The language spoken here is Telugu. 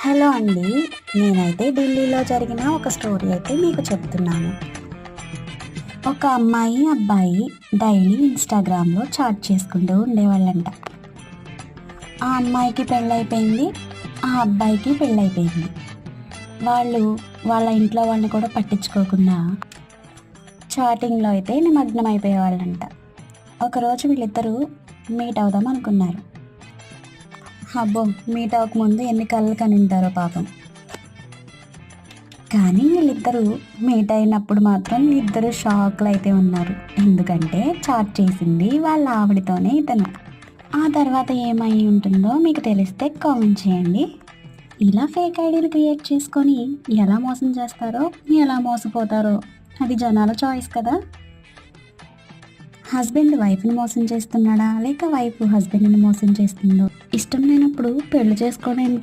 హలో అండి. నేనైతే ఢిల్లీలో జరిగిన ఒక స్టోరీ అయితే మీకు చెప్తున్నాను. ఒక అమ్మాయి, అబ్బాయి డైలీ ఇన్‌స్టాగ్రామ్‌లో చాట్ చేసుకుంటూ ఉండేవాళ్ళంట. ఆ అమ్మాయికి పెళ్ళైపోయింది. ఆ అబ్బాయికి పెళ్ళైపోయింది. వాళ్ళు వాళ్ళ ఇంట్లో వాళ్ళని కూడా పట్టించుకోకుండా చాటింగ్‌లో అయితే నిమగ్నమైపోయేవాళ్ళంట. ఒకరోజు వీళ్ళిద్దరూ మీట్ అవుదాం అనుకున్నారు. అబ్బో! మీట్ అవ్వకముందు ఎన్ని కలలు కనుంటారో పాపం. కానీ వీళ్ళిద్దరూ మీట్ అయినప్పుడు మాత్రం ఇద్దరు షాక్‌లో అయితే ఉన్నారు. ఎందుకంటే చాట్ చేసింది వాళ్ళ ఆవిడతోనే ఇతను. ఆ తర్వాత ఏమై ఉంటుందో మీకు తెలిస్తే కామెంట్ చేయండి. ఇలా ఫేక్ ఐడీలు క్రియేట్ చేసుకొని ఎలా మోసం చేస్తారో, ఎలా మోసపోతారో అది జనాల చాయిస్ కదా! హస్బెండ్ వైఫ్‌ని మోసం చేస్తున్నాడా? లేక వైఫ్ హస్బెండ్‌ని మోసం చేస్తుందో? ఇష్టం లేనప్పుడు పెళ్లి చేసుకోవడం ఎందుకు?